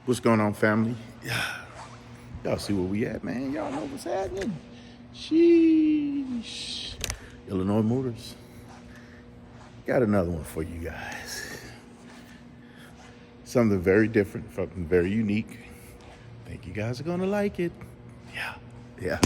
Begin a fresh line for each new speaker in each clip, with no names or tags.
What's going on, family? Y'all see where we at, man. Y'all know what's happening. Sheesh. Illinois Motors. Got another one for you guys. Something very different, something very unique. Think you guys are gonna like it. Yeah.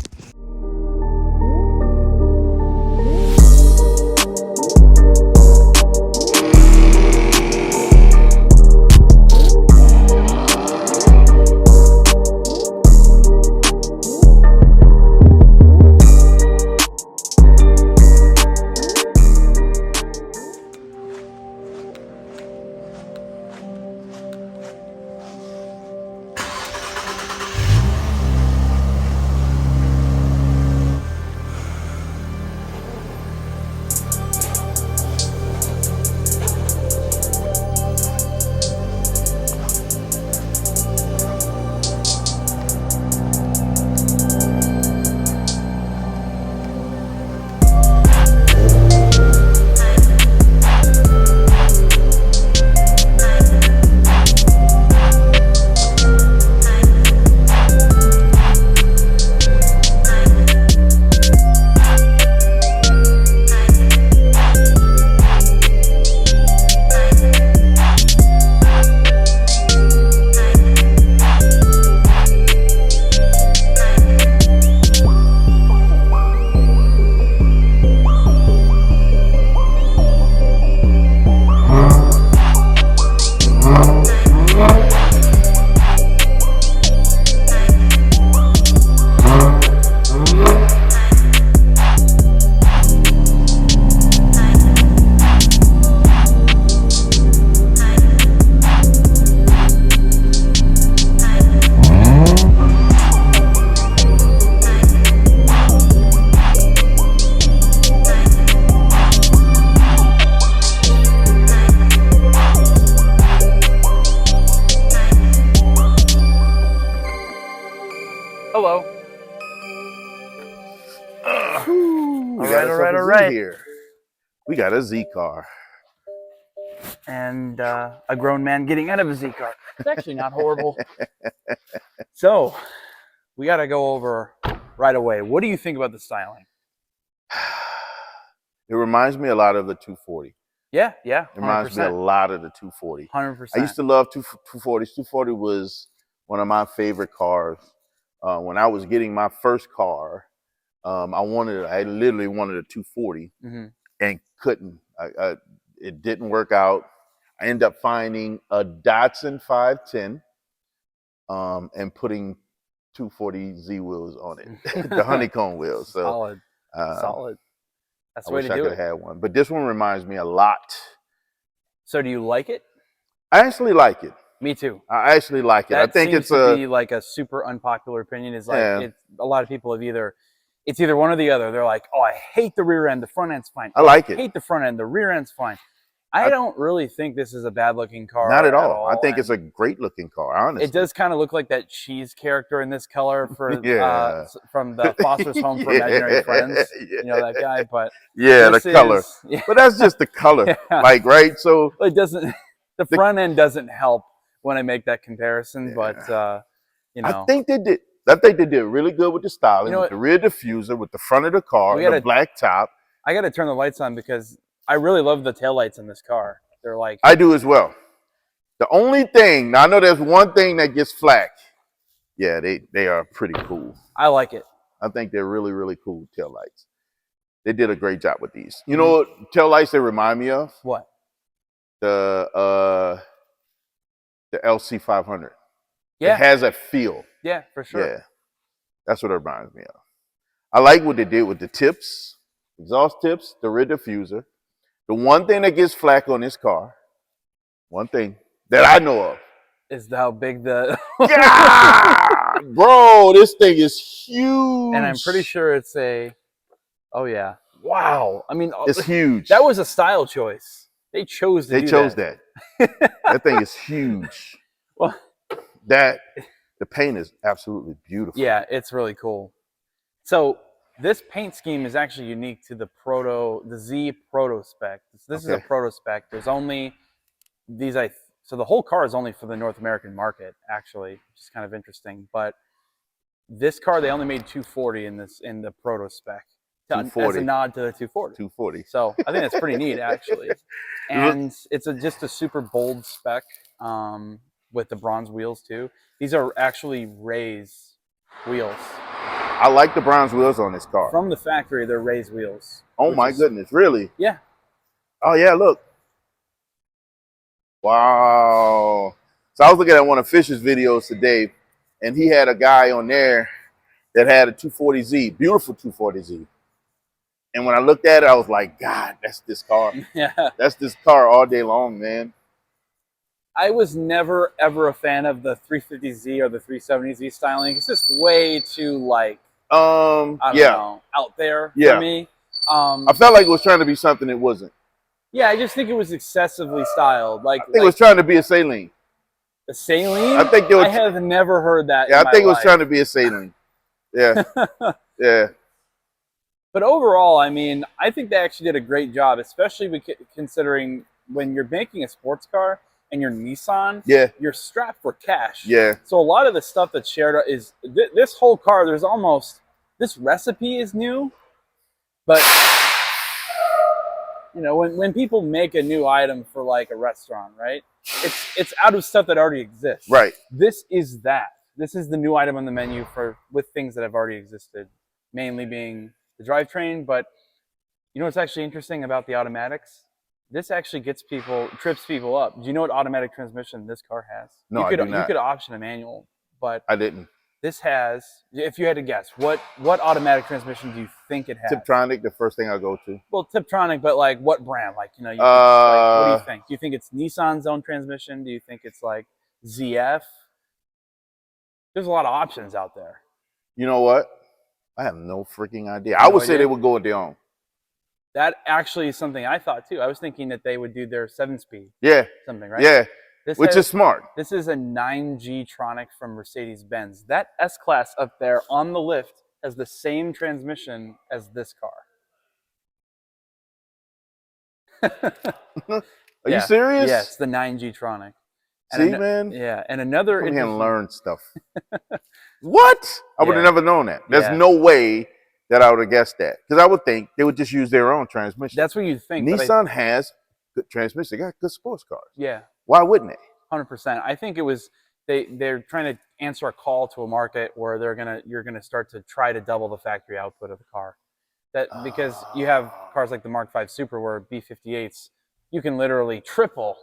Hello.
All right. Here. We got a Z car.
And a grown man getting out of a Z car. It's actually not horrible. So, we got to go over right away. What do you think about the styling?
It reminds me a lot of the 240.
Yeah. 100%.
It reminds me a lot of the 240.
100%.
I used to love 240s. 240 was one of my favorite cars. When I was getting my first car, I literally wanted a 240 and couldn't. It didn't work out. I ended up finding a Datsun 510 and putting 240Z wheels on it, the honeycomb wheels. So,
Solid. That's the
I
way
wish
to
I
do
could
it.
have had one. But this one reminds me a lot.
So do you like it?
I actually like it.
Me too.
I actually like it.
That
I think
seems
it's
to be like a super unpopular opinion. Is like a lot of people have it's either one or the other. They're like, oh, I hate the rear end. The front end's fine.
I like it.
I hate the front end. The rear end's fine. I don't really think this is a bad looking car.
Not at all. I think it's a great looking car, honestly.
It does kind of look like that cheese character in this color from the Foster's Home for Imaginary Friends. You know that guy, but
the color. But that's just the color. Like, right? So
it doesn't the front end doesn't help when I make that comparison, but you know.
I think they did really good with the styling, with the rear diffuser, with the front of the car, the black top.
I got to turn the lights on because I really love the taillights in this car. They're like...
I do as well. The only thing, now I know there's one thing that gets flack. Yeah, they are pretty cool.
I like it.
I think they're really, really cool taillights. They did a great job with these. You know what taillights they remind me of?
What?
The LC500.
Yeah.
It has a feel.
Yeah, for sure.
Yeah. That's what it reminds me of. I like what they did with the tips, exhaust tips, the rear diffuser. The one thing that gets flack on this car, one thing that I know of,
is how big the...
Bro, this thing is huge.
And I'm pretty sure it's a... Oh, yeah. Wow. I mean...
It's huge.
That was a style choice. They chose to do that.
They chose that. That thing is huge.
Well...
The paint is absolutely beautiful.
Yeah, it's really cool. So this paint scheme is actually unique to the Z Proto Spec. This is a Proto Spec. There's only these so the whole car is only for the North American market, actually, which is kind of interesting. But this car, they only made 240 in the Proto Spec, as a nod to the 240.
240.
So I think that's pretty neat, actually. And it's just a super bold spec with the bronze wheels too. These are actually Ray's wheels.
I like the bronze wheels on this car.
From the factory, they're Ray's wheels.
Oh my goodness, really?
Yeah.
Oh yeah, look. Wow. So I was looking at one of Fisher's videos today, and he had a guy on there that had a 240Z, beautiful 240Z. And when I looked at it, I was like, God, that's this car.
Yeah.
That's this car all day long, man.
I was never, ever a fan of the 350Z or the 370Z styling. It's just way too, like, I don't know, out there for me.
I felt like it was trying to be something it wasn't.
Yeah, I just think it was excessively styled. I
think it was trying to be a Saline.
A Saline?
I think I
have never heard that.
Yeah, I think it was trying to be a Saline. Yeah. Yeah.
But overall, I mean, I think they actually did a great job, especially considering when you're making a sports car and you're Nissan, you're strapped for cash.
Yeah.
So a lot of the stuff that's shared is this whole car. There's almost this recipe is new, but you know, when people make a new item for like a restaurant, right? It's out of stuff that already exists.
Right.
This is that. This is the new item on the menu with things that have already existed, mainly being the drivetrain. But you know what's actually interesting about the automatics? This actually trips people up. Do you know what automatic transmission this car has?
No, I do not.
You could option a manual, but
I didn't.
This has, if you had to guess, what automatic transmission do you think it has?
Tiptronic, the first thing I go to.
Well, Tiptronic, but like what brand? Like, you know, what do you think? Do you think it's Nissan's own transmission? Do you think it's like ZF? There's a lot of options out there.
You know what? I have no freaking idea. I would say they would go with their own.
That actually is something I thought too. I was thinking that they would do their 7-speed.
Yeah.
Something, right?
Yeah. Which is smart.
This is a 9G Tronic from Mercedes-Benz. That S-Class up there on the lift has the same transmission as this car.
Are you serious?
Yeah, it's the 9G Tronic.
See, man?
Yeah, and another...
Come here and learn stuff. What? I would have never known that. There's no way that I would have guessed that. Because I would think they would just use their own transmission.
That's what you'd think.
Nissan has good transmission. They got good sports cars.
Yeah.
Why wouldn't they?
100%. I think it was they're trying to answer a call to a market where you're gonna start to try to double the factory output of the car. Because you have cars like the Mark V Supra where B58s, you can literally triple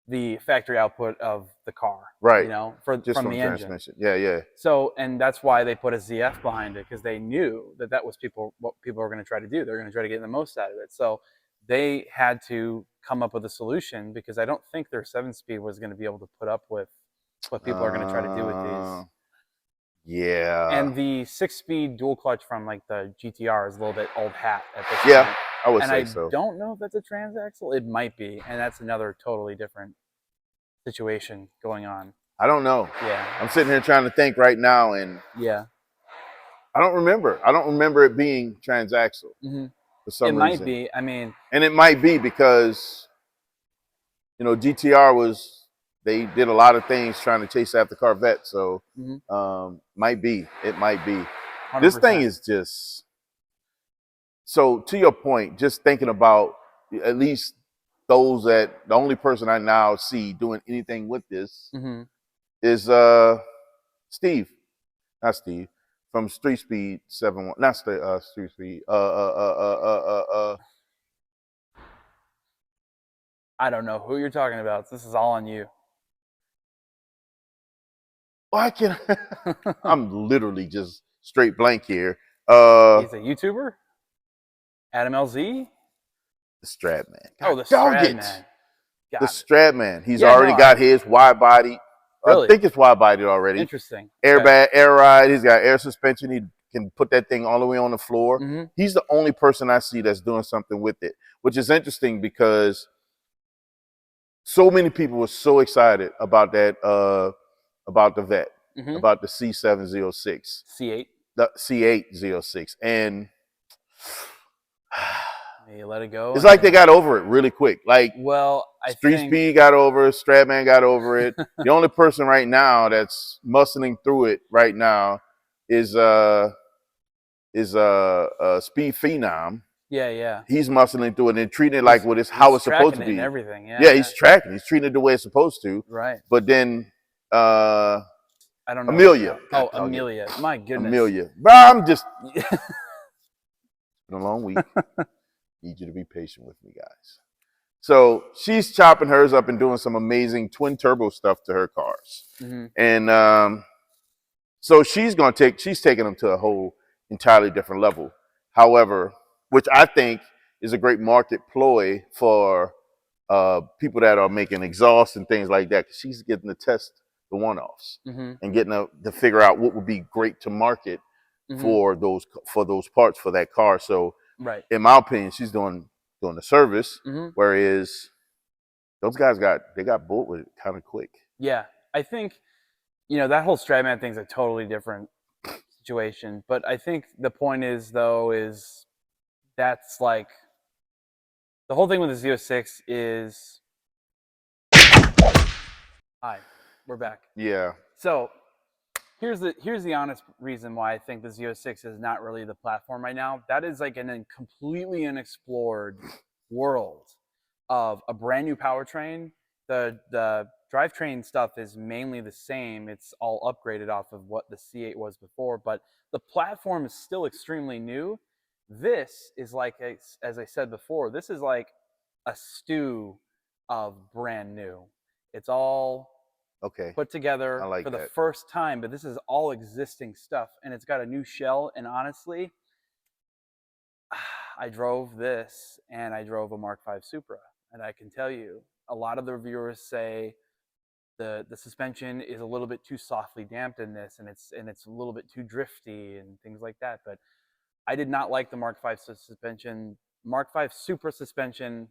the factory output of the car.
Right.
You know, from the engine.
Yeah, yeah.
So, and that's why they put a ZF behind it, because they knew that was what people were going to try to do. They're going to try to get the most out of it. So they had to come up with a solution, because I don't think their 7-speed was going to be able to put up with what people are going to try to do with these.
Yeah.
And the 6-speed dual clutch from like the GTR is a little bit old hat at this point.
Yeah, I would say so.
And I don't know if that's a transaxle. It might be, and that's another totally different situation going on.
I don't know.
Yeah.
I'm sitting here trying to think right now, and I don't remember. I don't remember it being transaxle for some reason. It
might be. I mean,
and it might be because, you know, GTR they did a lot of things trying to chase after Corvette, so might be. It might be. 100%. This thing is just, so to your point, just thinking about at least those the only person I now see doing anything with this is Steve, not Steve, from Street Speed 71, not Street Speed.
I don't know who you're talking about. This is all on you.
Why can I'm literally just straight blank here.
He's a YouTuber? AdamLZ?
The Stradman.
Oh, the Stradman.
The Stradman. He's already got his wide body.
Really?
I think it's wide bodied already.
Interesting.
Airbag, air ride. He's got air suspension. He can put that thing all the way on the floor. He's the only person I see that's doing something with it, which is interesting because so many people were so excited about that, about the Vet, about the C706.
C8.
The C806. And
You let it go.
It's like they got over it really quick. Like,
well, I
Street
think
Speed got over it. Stratman got over it. The only person right now that's muscling through it right now is Speed Phenom.
yeah.
He's muscling through it and treating it like how it's supposed to
Tracking it and
be.
everything.
Yeah, he's tracking. He's treating it the way it's supposed to.
Right.
But then
I don't know.
Amelia.
Oh, Amelia. My goodness.
Amelia. Bro, I'm just it's been a long week. Need you to be patient with me, guys. So she's chopping hers up and doing some amazing twin turbo stuff to her cars.
Mm-hmm.
And so she's taking them to a whole entirely different level. However, which I think is a great market ploy for people that are making exhaust and things like that. 'Cause she's getting to test the one-offs and getting to figure out what would be great to market for those parts for that car. So, in my opinion, she's doing the service, whereas those guys got bored with it kind of quick.
Yeah, I think that whole Stratman thing's a totally different situation. But I think the point is that's like the whole thing with the Z06 is. Hi, we're back.
Yeah.
So here's the honest reason why I think the Z06 is not really the platform right now. That is like a completely unexplored world of a brand new powertrain. The drivetrain stuff is mainly the same. It's all upgraded off of what the C8 was before, but the platform is still extremely new. This is like, as I said before, this is like a stew of brand new. It's all put together for the first time, but this is all existing stuff, and it's got a new shell. And honestly, I drove this, and I drove a Mark V Supra, and I can tell you, a lot of the reviewers say the suspension is a little bit too softly damped in this, and it's a little bit too drifty and things like that. But I did not like the Mark V suspension, Mark V Supra suspension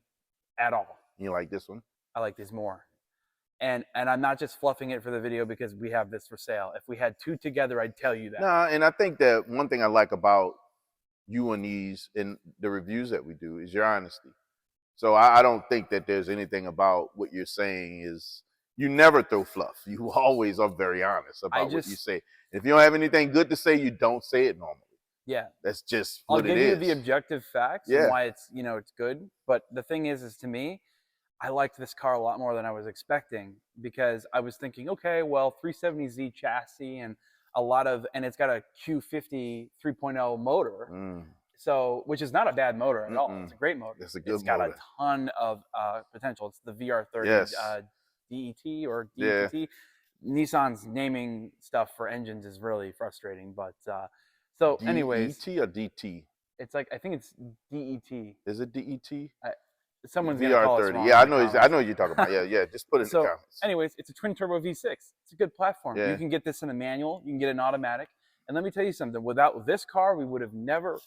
at all.
You like this one?
I like this more. And I'm not just fluffing it for the video because we have this for sale. If we had two together, I'd tell you that.
No, and I think that one thing I like about you and these and the reviews that we do is your honesty. So I don't think that there's anything about what you're saying is you never throw fluff. You always are very honest about what you say. If you don't have anything good to say, you don't say it normally.
Yeah,
that's just what it is.
I'll give you the objective facts and why it's it's good. But the thing is to me, I liked this car a lot more than I was expecting because I was thinking, okay, well, 370Z chassis and and it's got a Q50 3.0 motor. So, which is not a bad motor at all. It's a great motor.
It's a good motor.
It's got a ton of potential. It's the VR30 DET or DET. Yeah. Nissan's naming stuff for engines is really frustrating. But so, anyways,
DET or DT?
It's like I think it's DET.
Is it DET?
Someone's gonna call us wrong.
Yeah, I know what you're talking about. Yeah. Just put it in the comments.
Anyways, it's a twin turbo V6. It's a good platform. Yeah. You can get this in a manual. You can get an automatic. And let me tell you something. Without this car, we would have never.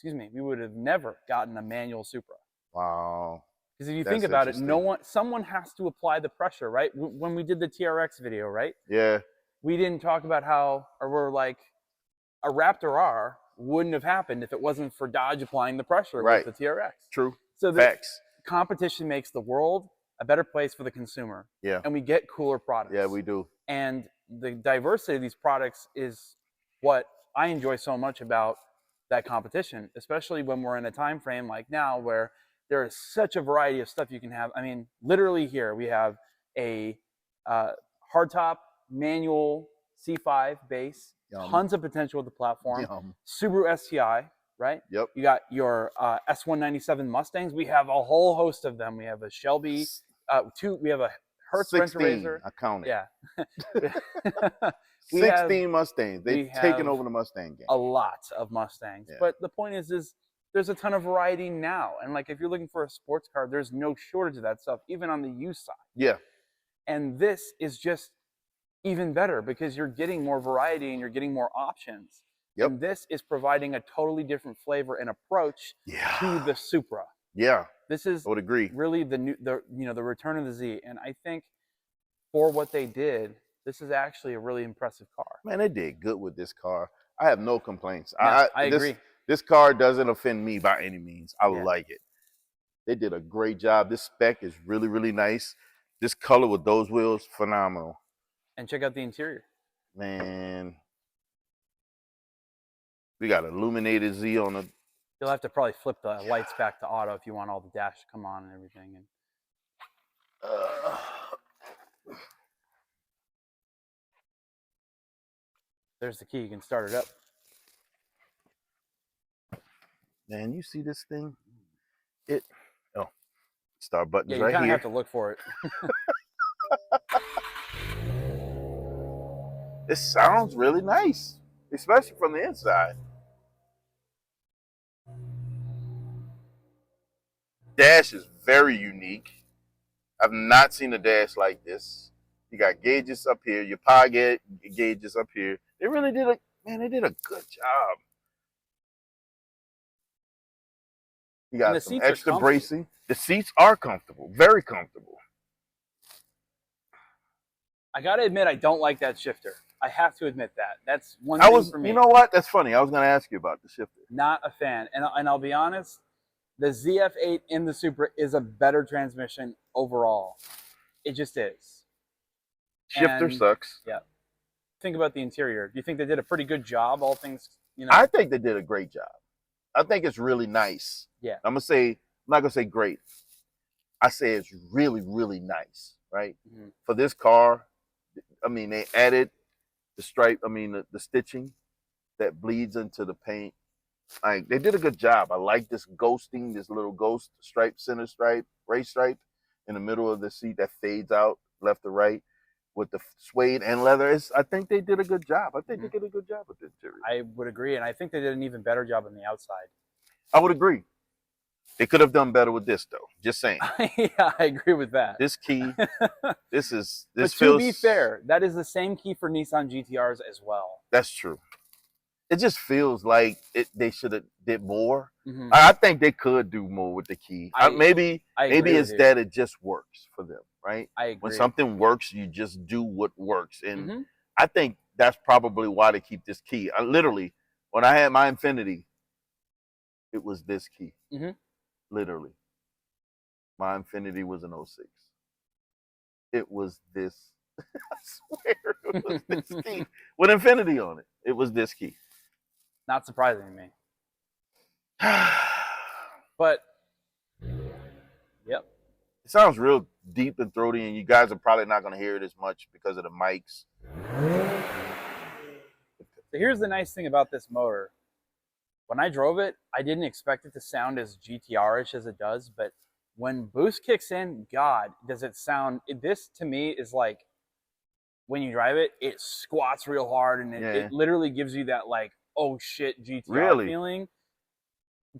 We would have never gotten a manual Supra.
Wow.
Because if you think about it, someone has to apply the pressure, right? When we did the TRX video, right?
Yeah.
We didn't talk about we're like, a Raptor R wouldn't have happened if it wasn't for Dodge applying the pressure with the TRX.
True.
So the competition makes the world a better place for the consumer.
Yeah.
And we get cooler products.
Yeah, we do.
And the diversity of these products is what I enjoy so much about that competition, especially when we're in a time frame like now where there is such a variety of stuff you can have. I mean, literally here we have a hardtop manual C5 base, tons of potential with the platform, Subaru STI, right?
Yep.
You got your S197 Mustangs. We have a whole host of them. We have a Shelby, we have a Hertz Rent-A-Razor.
I counted.
Yeah.
16 Mustangs. They've taken over the Mustang game.
A lot of Mustangs. Yeah. But the point is there's a ton of variety now. And like if you're looking for a sports car, there's no shortage of that stuff, even on the used side.
Yeah.
And this is just even better because you're getting more variety and you're getting more options.
Yep.
And this is providing a totally different flavor and approach to the Supra.
Yeah.
This is
I would agree.
Really the return of the Z. And I think for what they did, this is actually a really impressive car.
Man, they did good with this car. I have no complaints.
Yeah, I agree.
This car doesn't offend me by any means. I
Yeah.
like it. They did a great job. This spec is really, really nice. This color with those wheels, phenomenal.
And check out the interior.
Man, we got illuminated Z on the.
You'll have to probably flip the lights back to auto if you want all the dash to come on and everything. And there's the key. You can start it up.
Man, you see this thing? Start buttons
Yeah, you
right
kind of
here.
have to look for it.
It sounds really nice, especially from the inside. Dash is very unique. I've not seen a dash like this. You got gauges up here, your power gauges up here. They really did they did a good job. You got some extra bracing. The seats are comfortable, very comfortable.
I gotta admit, I don't like that shifter. I have to admit that. That's one thing for me.
You know what? That's funny. I was gonna ask you about the shifter.
Not a fan, and I'll be honest. The ZF8 in the Supra is a better transmission overall. It just is.
Shifter sucks.
Yeah. Think about the interior. Do you think they did a pretty good job? All things,
I think they did a great job. I think it's really nice.
Yeah.
I'm not gonna say great. I say it's really, really nice, right? Mm-hmm. For this car, I mean, they added the stripe. I mean, the stitching that bleeds into the paint. Like, they did a good job. I like this ghosting, this little ghost stripe, center stripe, race stripe in the middle of the seat that fades out left to right with the suede and leather. I think they did a good job. I think they did a good job with the interior.
I would agree, and I think they did an even better job on the outside.
I would agree. They could have done better with this, though. Just saying.
Yeah, I agree with that.
This key, this
but
feels...
to be fair, that is the same key for Nissan GTRs as well.
That's true. It just feels like they should have did more. Mm-hmm. I think they could do more with the key. Maybe it's that it just works for them, right?
I agree.
When something works, you just do what works. And I think that's probably why they keep this key. Literally, when I had my Infiniti, it was this key. Mm-hmm. Literally. My Infiniti was an 06. It was this. I swear it was this key. With Infiniti on it. It was this key.
Not surprising to me. But, yep.
It sounds real deep and throaty, and you guys are probably not going to hear it as much because of the mics.
So here's the nice thing about this motor. When I drove it, I didn't expect it to sound as GTR-ish as it does, but when boost kicks in, God, does it sound... This, to me, is like, when you drive it, it squats real hard, and it literally gives you that, like, oh shit GTR feeling.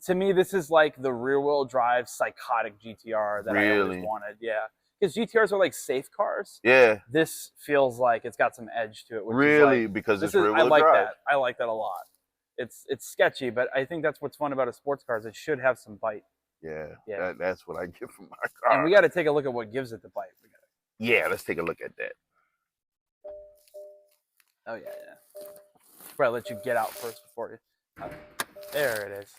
To me, this is like the rear-wheel drive psychotic GTR that I always wanted. Yeah, because GTRs are like safe cars. Yeah, this feels like it's got some edge to it. Which is like,
because it's rear-wheel drive.
I like that. I like that a lot. It's sketchy, but I think that's what's fun about a sports car is it should have some bite.
Yeah. That's what I get from my car.
And we got to take a look at what gives it the bite.
Yeah, let's take a look at that.
Oh yeah. Probably let you get out first before you. There it is.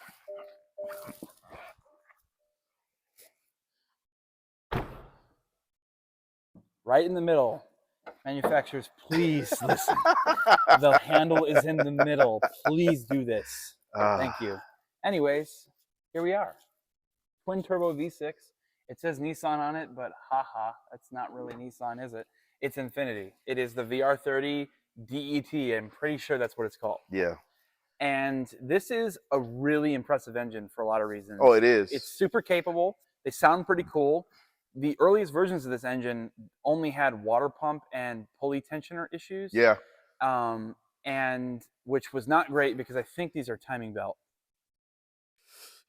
Right in the middle. Manufacturers, please listen. The handle is in the middle. Please do this. Thank you. Anyways, here we are. Twin turbo V6. It says Nissan on it, but haha, that's not really Nissan, is it? It's Infiniti. It is the VR30 DET. I'm pretty sure that's what it's called. Yeah. And this is a really impressive engine for a lot of reasons.
Oh, it is.
It's super capable. They sound pretty cool. The earliest versions of this engine only had water pump and pulley tensioner issues. Yeah. And which was not great because I think these are timing belt.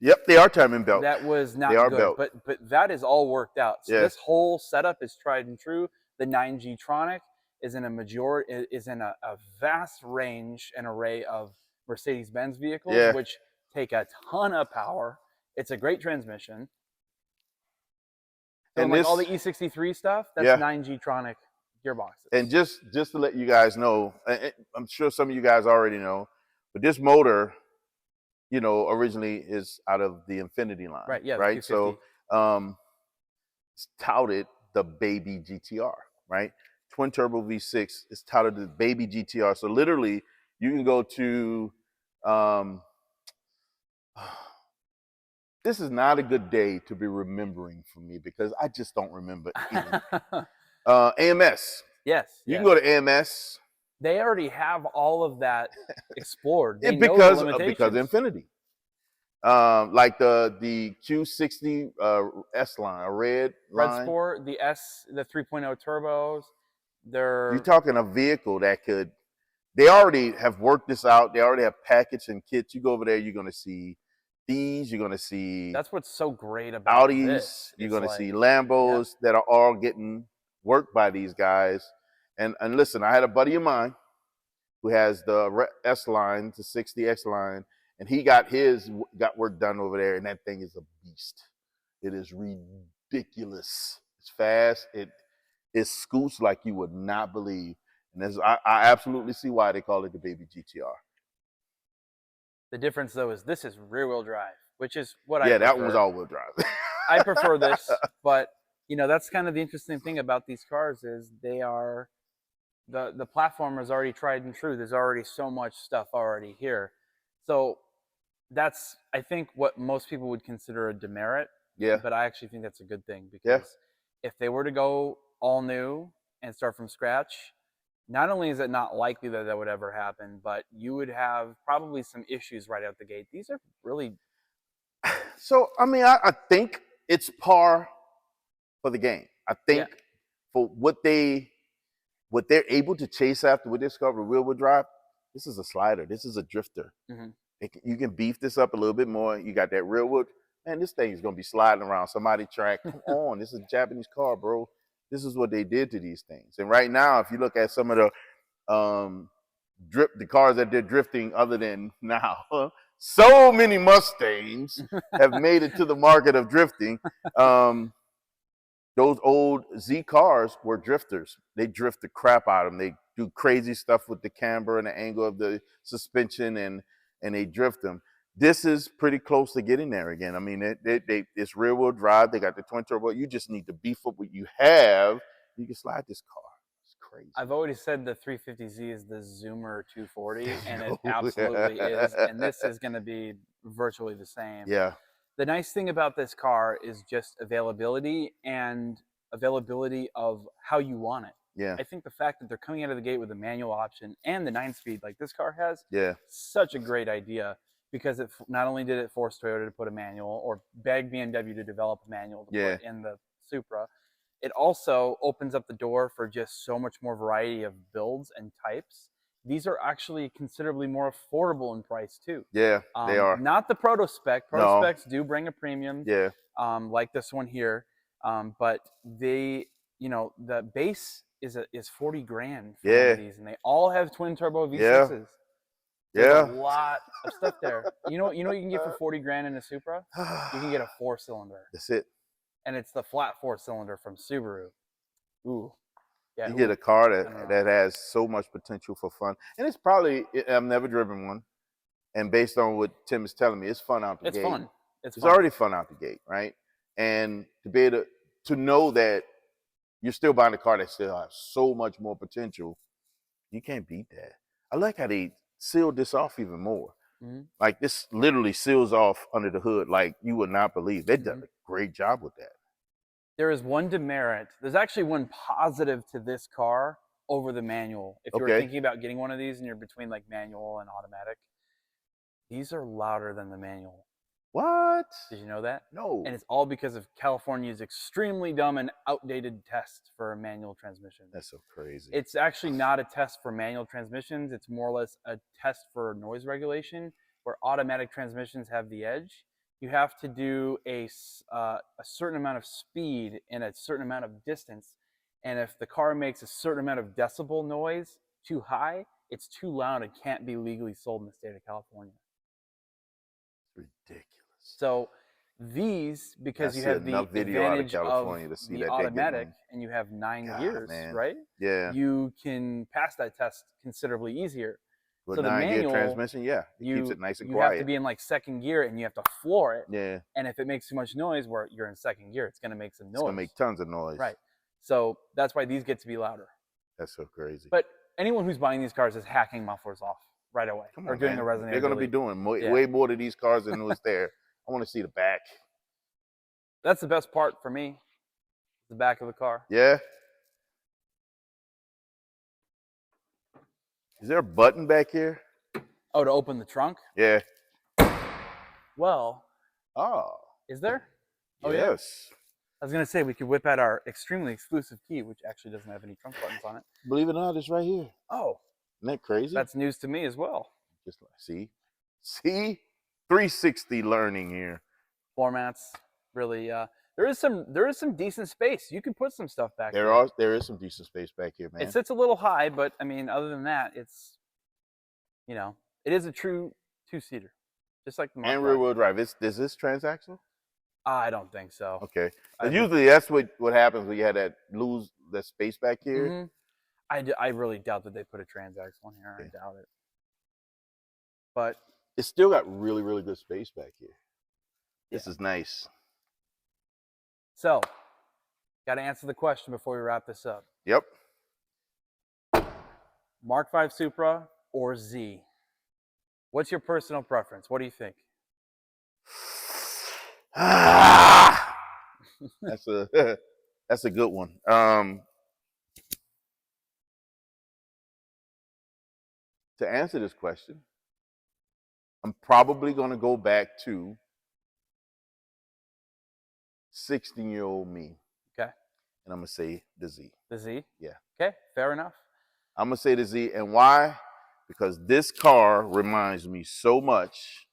Yep, they are timing belt.
That was not good, but that is all worked out. So this whole setup is tried and true. The 9G Tronic is in a vast range and array of Mercedes-Benz vehicles, which take a ton of power. It's a great transmission. So and like all the E63 stuff, that's 9G Tronic gearboxes.
And just to let you guys know, I'm sure some of you guys already know, but this motor you know, originally is out of the Infinity line,
Right, yeah, the
right? So
250.
it's touted the baby GTR, right? Twin turbo V6 is touted the baby GTR. So literally, you can go to. This is not a good day to be remembering for me because I just don't remember anything. AMS.
Yes,
You
yes.
can go to AMS.
They already have all of that explored. They
And
know the
because
limitations.
Infinity. Like the Q60 S line, a red line.
Sport, the 3.0 turbos.
You're
They're
talking a vehicle that could. They already have worked this out. They already have packaged and kits. You go over there, you're gonna see these. You're gonna see
that's what's so great about
Audis.
this.
You're
It's
gonna
like,
see Lambos that are all getting worked by these guys. And listen, I had a buddy of mine who has the S line, the 60X line, and he got work done over there, and that thing is a beast. It is ridiculous. It's fast. It scoots like you would not believe. And I absolutely see why they call it the baby GTR.
The difference though is this is rear-wheel drive, which is what I
Yeah,
prefer.
that one was all-wheel drive.
I prefer this, but you know that's kind of the interesting thing about these cars is they are the platform is already tried and true. There's already so much stuff already here, so that's I think what most people would consider a demerit.
Yeah.
But I actually think that's a good thing because if they were to go all new and start from scratch, not only is it not likely that would ever happen, but you would have probably some issues right out the gate. These are really.
So I mean, I think it's par for the game. I think for what they're able to chase after with this car, the rear-wheel drive, this is a slider. This is a drifter.
Mm-hmm.
You can beef this up a little bit more. You got that rear-wheel. Man, this thing is going to be sliding around somebody's track. Come on. This is a Japanese car, bro. This is what they did to these things. And right now, if you look at some of the cars that they're drifting other than now, so many Mustangs have made it to the market of drifting. Those old Z cars were drifters. They drift the crap out of them. They do crazy stuff with the camber and the angle of the suspension, and they drift them. This is pretty close to getting there again. I mean, it's rear-wheel drive. They got the twin turbo. You just need to beef up what you have. You can slide this car. It's crazy.
I've always said the 350Z is the Zoomer 240, and it absolutely is. And this is going to be virtually the same.
Yeah.
The nice thing about this car is just availability and availability of how you want it.
Yeah.
I think the fact that they're coming out of the gate with a manual option and the 9-speed like this car has,
yeah,
such a great idea because it not only did it force Toyota to put a manual or beg BMW to develop a manual to put in the Supra, it also opens up the door for just so much more variety of builds and types. These are actually considerably more affordable in price too.
Yeah, they are.
Not the Proto Spec. Proto Specs do bring a premium.
Yeah.
Like this one here, but they, you know, the base is 40 grand for one of these, and they all have twin turbo V6s. There's a lot of stuff there. You know what you can get for 40 grand in a Supra? You can get a 4-cylinder.
That's it.
And it's the flat 4-cylinder from Subaru. Ooh. Yeah,
you get a car that has so much potential for fun. And it's probably, I've never driven one. And based on what Tim is telling me, it's fun out the gate.
It's fun.
It's already fun out the gate, right? And to be able to know that you're still buying a car that still has so much more potential, you can't beat that. I like how they sealed this off even more. Mm-hmm. Like this literally seals off under the hood like you would not believe. They've done a great job with that.
There is one demerit. There's actually one positive to this car over the manual. If you're thinking about getting one of these and you're between like manual and automatic, these are louder than the manual.
What?
Did you know that?
No.
And it's all because of California's extremely dumb and outdated test for a manual transmission.
That's so crazy.
It's actually not a test for manual transmissions. It's more or less a test for noise regulation, where automatic transmissions have the edge. You have to do a certain amount of speed in a certain amount of distance. And if the car makes a certain amount of decibel noise too high, it's too loud and can't be legally sold in the state of California.
Ridiculous.
So these, because you have the advantage of the automatic and you have 9 gears, right?
Yeah.
You can pass that test considerably easier.
But
So the
now gear
manual,
transmission, yeah, it keeps it nice and quiet.
You have to be in like second gear and you have to floor it.
Yeah.
And if it makes too much noise where you're in second gear, it's going to make some noise.
It's going to make tons of noise.
Right. So that's why these get to be louder.
That's so crazy.
But anyone who's buying these cars is hacking mufflers off right away.
Come on,
or doing
man.
a resonator.
They're going to be doing way more to these cars than was there. I want to see the back.
That's the best part for me, the back of the car.
Yeah. Is there a button back here?
Oh, to open the trunk?
Yeah.
Well.
Oh.
Is there? Oh,
yes.
Yeah. I was going to say we could whip out our extremely exclusive key, which actually doesn't have any trunk buttons on it.
Believe it or not, it's right here.
Oh.
Isn't that crazy?
That's news to me as well.
Just like, see? 360 learning here.
Floor mats, really. There is some decent space. You can put some stuff back there.
There is some decent space back here, man.
It sits a little high, but I mean, other than that, it's, it is a true two-seater, just like the Mark
and rear-wheel drive. Is this transaxle?
I don't think so.
Okay. Usually that's what happens when you had lose that space back here.
Mm-hmm. I really doubt that they put a transaxle on here. Okay. I doubt it. But
it's still got really, really good space back here. This is nice.
So, got to answer the question before we wrap this up.
Yep.
Mark V Supra or Z? What's your personal preference? What do you think?
That's a good one. To answer this question, I'm probably going to go back to 16-year-old me.
Okay.
And I'm going to say the Z.
The Z?
Yeah.
Okay, fair enough.
I'm going to say the Z. And why? Because this car reminds me so much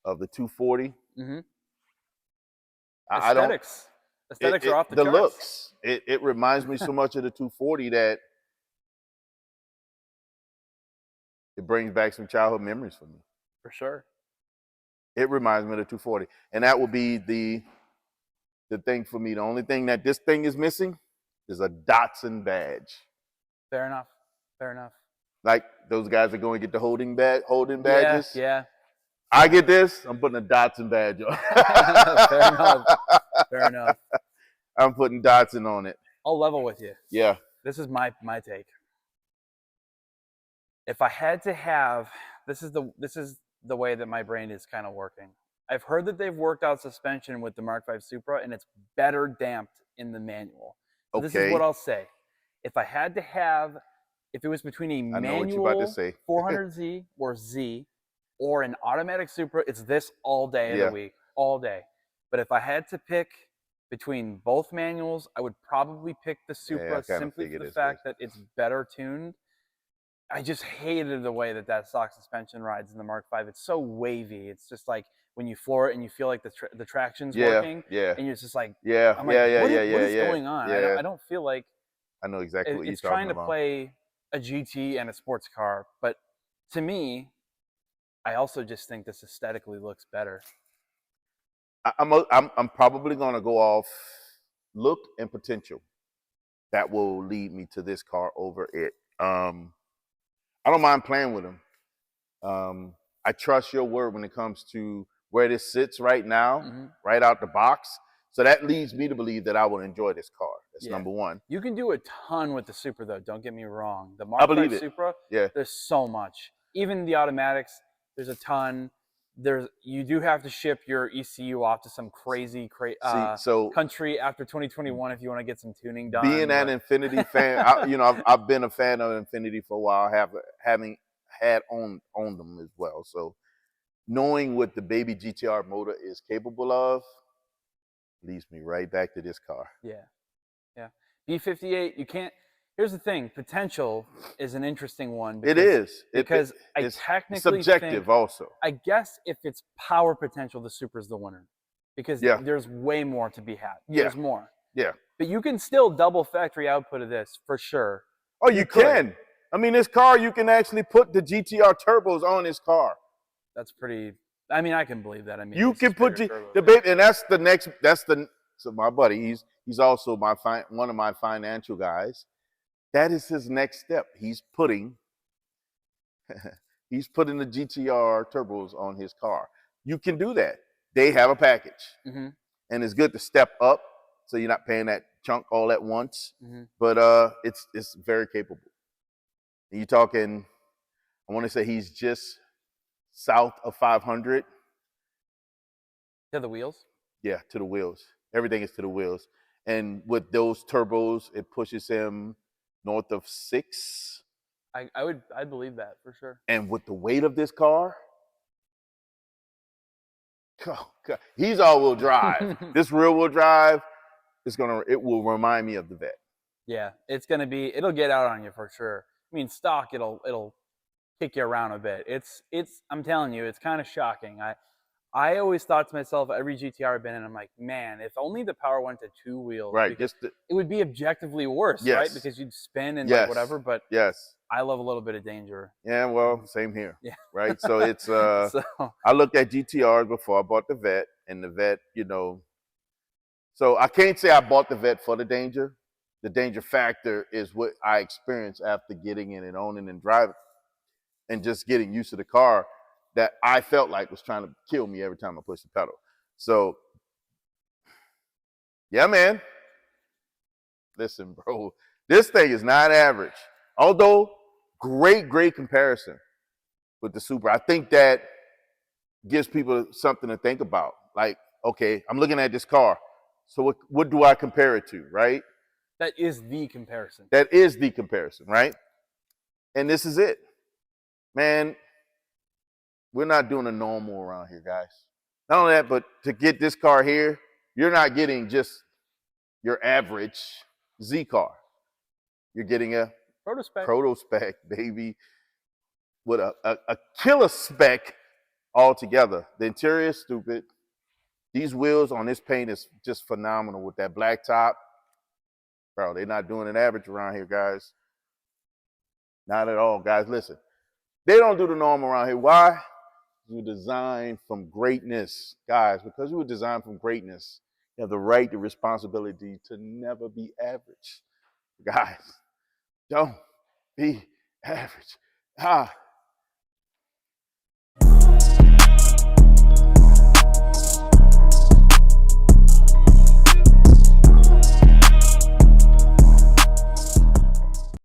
of the 240.
Mm-hmm.
Aesthetics
are off the charts.
The looks. It reminds me so much of the 240 that it brings back some childhood memories for me.
For sure.
It reminds me of the 240. And that would be the thing for me. The only thing that this thing is missing is a Datsun badge.
Fair enough. Fair enough.
Like those guys that go and get the holding badges.
Yeah.
I get this, I'm putting a Datsun badge on.
Fair enough. Fair enough.
I'm putting Datsun on it.
I'll level with you.
Yeah.
This is my take. If I had to have, this is the way that my brain is kind of working. I've heard that they've worked out suspension with the Mark V Supra, and it's better damped in the manual. So This is what I'll say. If I had to have, if it was between a manual 400Z or Z, or an automatic Supra, it's this all day of the week, all day. But if I had to pick between both manuals, I would probably pick the Supra simply for the fact that it's better tuned. I just hated the way that stock suspension rides in the Mark V. It's so wavy. It's just like when you floor it and you feel like the traction's working.
Yeah.
And you're just like,
what is
going on?
Yeah.
I don't feel like
I know exactly what you're
it's
talking
trying
about.
to play a GT and a sports car, but to me, I also just think this aesthetically looks better.
I'm probably gonna go off look and potential. That will lead me to this car over it. I don't mind playing with them. I trust your word when it comes to where this sits right now, right out the box. So that leads me to believe that I will enjoy this car. That's number one.
You can do a ton with the Supra, though. Don't get me wrong. The Mark V Supra, there's so much. Even the automatics, there's a ton. You do have to ship your ECU off to some crazy country after 2021 if you want to get some tuning done.
Being an Infinity fan, I've been a fan of Infinity for a while, having had owned them as well. So knowing what the baby GTR motor is capable of leads me right back to this car.
Yeah. B58, you can't. Here's the thing: potential is an interesting one.
It is
because
it's
technically
subjective.
think,
also,
I guess if it's power potential, the Supra's the winner because there's way more to be had. There's more.
Yeah.
But you can still double factory output of this for sure.
Oh, you can. I mean, this car, you can actually put the GTR turbos on this car.
That's pretty. I mean, I can believe that. I mean,
you can put the baby, and that's the next. So my buddy, he's also one of my financial guys. That is his next step. He's putting He's putting the GTR turbos on his car. You can do that. They have a package, and it's good to step up so you're not paying that chunk all at once. But it's very capable. And you're talking, I want to say he's just south of 500.
To the wheels?
Yeah, to the wheels. Everything is to the wheels. And with those turbos, it pushes him north of 6.
I'd believe that for sure.
And with the weight of this car, oh God, he's all-wheel drive. This rear-wheel drive it will remind me of the Vet.
Yeah, it'll get out on you for sure. I mean, stock, it'll kick you around a bit. I'm telling you, it's kind of shocking. I always thought to myself, every GTR I've been in, I'm like, man, if only the power went to 2 wheels.
Right.
It would be objectively worse,
yes.
right? Because you'd spin and
yes.
like whatever. But
yes,
I love a little bit of danger.
Yeah, well, same here.
Yeah.
Right. So it's I looked at GTRs before I bought the Vet, and the Vet, so I can't say I bought the Vet for the danger. The danger factor is what I experienced after getting in and owning and driving and just getting used to the car that I felt like was trying to kill me every time I pushed the pedal. So, yeah, man. Listen, bro, this thing is not average. Although, great comparison with the Supra. I think that gives people something to think about. Like, okay, I'm looking at this car. So what do I compare it to, right?
That is the comparison.
That is the comparison, right? And this is it. Man, we're not doing a normal around here, guys. Not only that, but to get this car here, you're not getting just your average Z car. You're getting a Proto Spec, baby, with a killer spec altogether. The interior is stupid. These wheels on this paint is just phenomenal with that black top. Bro, they're not doing an average around here, guys. Not at all, guys. Listen, they don't do the norm around here. Why? We were designed from greatness, guys. Because we were designed from greatness, you have the right, the responsibility to never be average. Guys, don't be average.